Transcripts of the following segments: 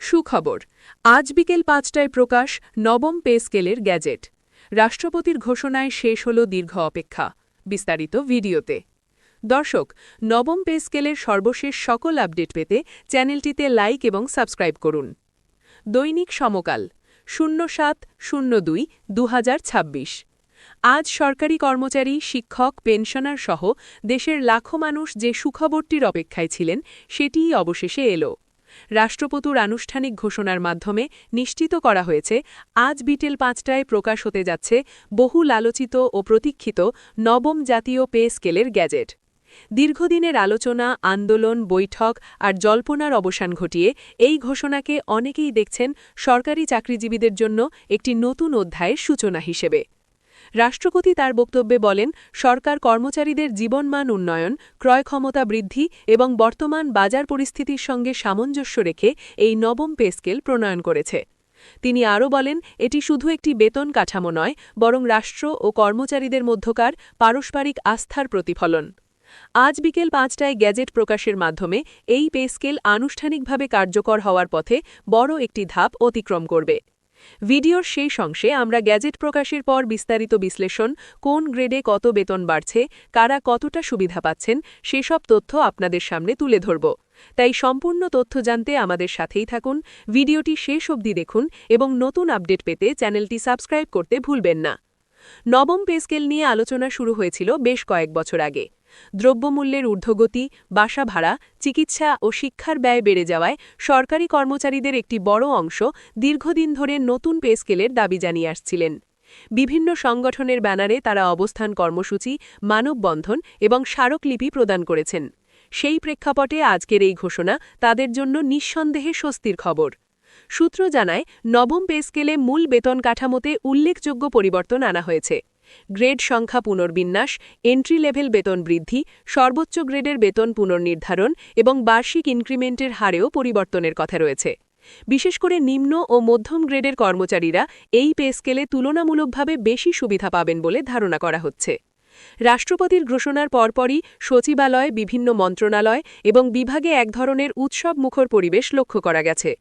সুখবর, আজ বিকেল ৫টায় প্রকাশ নবম পে স্কেলের গ্যাজেট। রাষ্ট্রপতির ঘোষণায় শেষ হল দীর্ঘ অপেক্ষা। বিস্তারিত ভিডিওতে। দর্শক, নবম পে স্কেলের সর্বশেষ সকল আপডেট পেতে চ্যানেলটিতে লাইক এবং সাবস্ক্রাইব করুন। দৈনিক সমকাল 07-02-2026। আজ সরকারি কর্মচারী, শিক্ষক, পেনশনার সহ দেশের লাখো মানুষ যে সুখবরটির অপেক্ষায় ছিলেন, সেটিই অবশেষে এলো। রাষ্ট্রপতির আনুষ্ঠানিক ঘোষণার মাধ্যমে নিশ্চিত করা হয়েছে, আজ বিকেল ৫টায় প্রকাশ হতে যাচ্ছে বহুল আলোচিত ও প্রতীক্ষিত নবম জাতীয় পে স্কেলের গ্যাজেট। দীর্ঘদিনের আলোচনা, আন্দোলন, বৈঠক আর জল্পনার অবসান ঘটিয়ে এই ঘোষণাকে অনেকেই দেখছেন সরকারি চাকরিজীবীদের জন্য একটি নতুন অধ্যায়ের সূচনা হিসেবে। রাষ্ট্রপতি তার বক্তব্যে বলেন, সরকার কর্মচারীদের জীবনমান উন্নয়ন, ক্রয় ক্ষমতা বৃদ্ধি এবং বর্তমান বাজার পরিস্থিতির সঙ্গে সামঞ্জস্য রেখে এই নবম পে স্কেল প্রণয়ন করেছে। তিনি আরও বলেন, এটি শুধু একটি বেতন কাঠামো নয়, বরং রাষ্ট্র ও কর্মচারীদের মধ্যকার পারস্পরিক আস্থার প্রতিফলন। আজ বিকেল ৫টায় গ্যাজেট প্রকাশের মাধ্যমে এই পে স্কেল আনুষ্ঠানিকভাবে কার্যকর হওয়ার পথে বড় একটি ধাপ অতিক্রম করবে। ভিডিওর শেষ অংশে আমরা গ্যাজেট প্রকাশের পর বিস্তারিত বিশ্লেষণ, কোন গ্রেডে কত বেতন বাড়ছে, কারা কতটা সুবিধা পাচ্ছেন, সেসব তথ্য আপনাদের সামনে তুলে ধরব। তাই সম্পূর্ণ তথ্য জানতে আমাদের সাথেই থাকুন, ভিডিওটি শেষ অবধি দেখুন এবং নতুন আপডেট পেতে চ্যানেলটি সাবস্ক্রাইব করতে ভুলবেন না। নবম পে স্কেল নিয়ে আলোচনা শুরু হয়েছিল বেশ কয়েক বছর আগে। দ্রব্যমূল্যের ঊর্ধ্বগতি, বাসা ভাড়া, চিকিৎসা ও শিক্ষার ব্যয় বেড়ে যাওয়ায় সরকারি কর্মচারীদের একটি বড় অংশ দীর্ঘদিন ধরে নতুন পে স্কেলের দাবি জানিয়ে আসছিলেন। বিভিন্ন সংগঠনের ব্যানারে তারা অবস্থান কর্মসূচি, মানববন্ধন এবং স্মারকলিপি প্রদান করেছেন। সেই প্রেক্ষাপটে আজকের এই ঘোষণা তাদের জন্য নিঃসন্দেহে স্বস্তির খবর। সূত্র জানায়, নবম পে স্কেলে মূল বেতন কাঠামোতে উল্লেখযোগ্য পরিবর্তন আনা হয়েছে। গ্রেড সংখ্যা পুনর্বিন্যাস, এন্ট্রি লেভেল বেতন বৃদ্ধি, সর্বোচ্চ গ্রেডের বেতন পুনর্নির্ধারণ এবং বার্ষিক ইনক্রিমেন্টের হারেও পরিবর্তনের কথা রয়েছে। বিশেষ করে নিম্ন ও মধ্যম গ্রেডের কর্মচারীরা এই পে স্কেলে তুলনামূলকভাবে বেশি সুবিধা পাবেন বলে ধারণা করা হচ্ছে। রাষ্ট্রপতির ঘোষণার পরপরই সচিবালয়, বিভিন্ন মন্ত্রণালয় এবং বিভাগে এক ধরনের উৎসবমুখর পরিবেশ লক্ষ্য করা গেছে।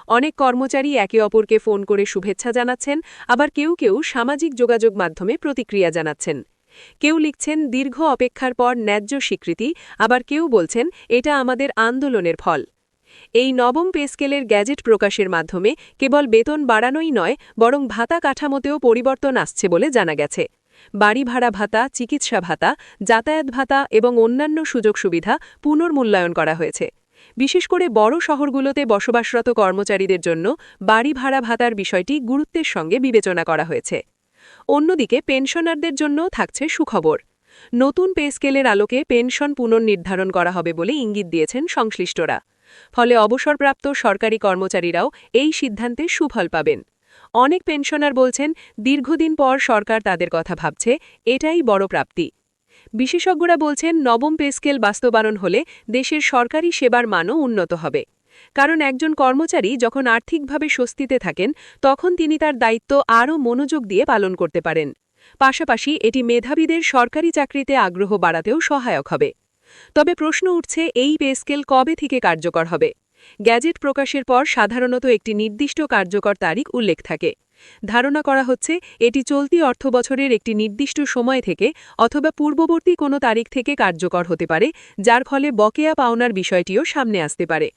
অনেক কর্মচারী একে অপরকে ফোন করে শুভেচ্ছা জানাচ্ছেন, আবার কেউ কেউ সামাজিক যোগাযোগ মাধ্যমে প্রতিক্রিয়া জানাচ্ছেন। কেউ লিখছেন, দীর্ঘ অপেক্ষার পর ন্যায্য স্বীকৃতি, আবার কেউ বলছেন, এটা আমাদের আন্দোলনের ফল। এই নবম পে স্কেলের গ্যাজেট প্রকাশের মাধ্যমে কেবল বেতন বাড়ানোই নয়, বরং ভাতা কাঠামোতেও পরিবর্তন আসছে বলে জানা গেছে। বাড়ি ভাড়া ভাতা, চিকিৎসা ভাতা, যাতায়াত ভাতা এবং অন্যান্য সুযোগ সুবিধা পুনর্মূল্যায়ন করা হয়েছে। বিশেষ করে বড় শহরগুলোতে বসবাসরত কর্মচারীদের জন্য বাড়ি ভাড়া ভাতার বিষয়টি গুরুত্বের সঙ্গে বিবেচনা করা হয়েছে। অন্যদিকে পেনশনারদের জন্য থাকছে সুখবর। নতুন পে স্কেলের আলোকে পেনশন পুনর্নির্ধারণ করা হবে বলে ইঙ্গিত দিয়েছেন সংশ্লিষ্টরা। ফলে অবসরপ্রাপ্ত সরকারি কর্মচারীরাও এই সিদ্ধান্তে সুফল পাবেন। অনেক পেনশনার বলছেন, দীর্ঘদিন পর সরকার তাদের কথা ভাবছে, এটাই বড় প্রাপ্তি। বিশেষজ্ঞরা বলছেন, নবম পে স্কেল বাস্তবায়ন হলে দেশের সরকারি সেবার মানও উন্নত হবে। কারণ একজন কর্মচারী যখন আর্থিকভাবে স্বস্তিতে থাকেন, তখন তিনি তার দায়িত্ব আরও মনোযোগ দিয়ে পালন করতে পারেন। পাশাপাশি এটি মেধাবীদের সরকারি চাকরিতে আগ্রহ বাড়াতেও সহায়ক হবে। তবে প্রশ্ন উঠছে, এই পে স্কেল কবে থেকে কার্যকর হবে? গ্যাজেট প্রকাশের পর সাধারণত একটি নির্দিষ্ট কার্যকর তারিখ উল্লেখ থাকে। ধারণা করা হচ্ছে, এটি চলতি অর্থবছরের একটি নির্দিষ্ট সময় থেকে অথবা পূর্ববর্তী কোনো তারিখ থেকে কার্যকর হতে পারে, যার ফলে বকেয়া পাওনার বিষয়টিও সামনে আসতে পারে।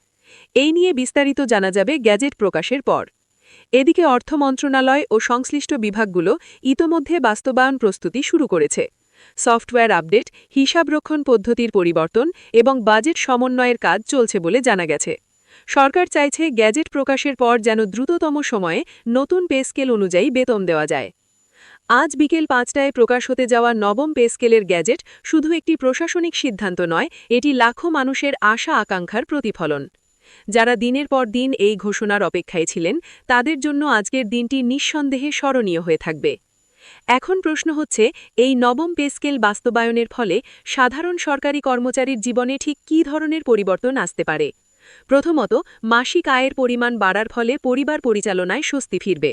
এই নিয়ে বিস্তারিত জানা যাবে গ্যাজেট প্রকাশের পর। এদিকে অর্থ মন্ত্রণালয় ও সংশ্লিষ্ট বিভাগগুলো ইতোমধ্যে বাস্তবায়ন প্রস্তুতি শুরু করেছে। সফটওয়্যার আপডেট, হিসাবরক্ষণ পদ্ধতির পরিবর্তন এবং বাজেট সমন্বয়ের কাজ চলছে বলে জানা গেছে। সরকার চাইছে, গ্যাজেট প্রকাশের পর যেন দ্রুততম সময়ে নতুন পে স্কেল অনুযায়ী বেতন দেওয়া যায়। আজ বিকেল ৫টায় প্রকাশ হতে যাওয়া নবম পে স্কেলের গ্যাজেট শুধু একটি প্রশাসনিক সিদ্ধান্ত নয়, এটি লাখো মানুষের আশা আকাঙ্ক্ষার প্রতিফলন। যারা দিনের পর দিন এই ঘোষণার অপেক্ষায় ছিলেন, তাদের জন্য আজকের দিনটি নিঃসন্দেহে স্মরণীয় হয়ে থাকবে। এখন প্রশ্ন হচ্ছে, এই নবম পে স্কেল বাস্তবায়নের ফলে সাধারণ সরকারি কর্মচারীর জীবনে ঠিক কী ধরনের পরিবর্তন আসতে পারে? প্রথমত, মাসিক আয়ের পরিমাণ বাড়ার ফলে পরিবার পরিচালনায় স্বস্তি ফিরবে।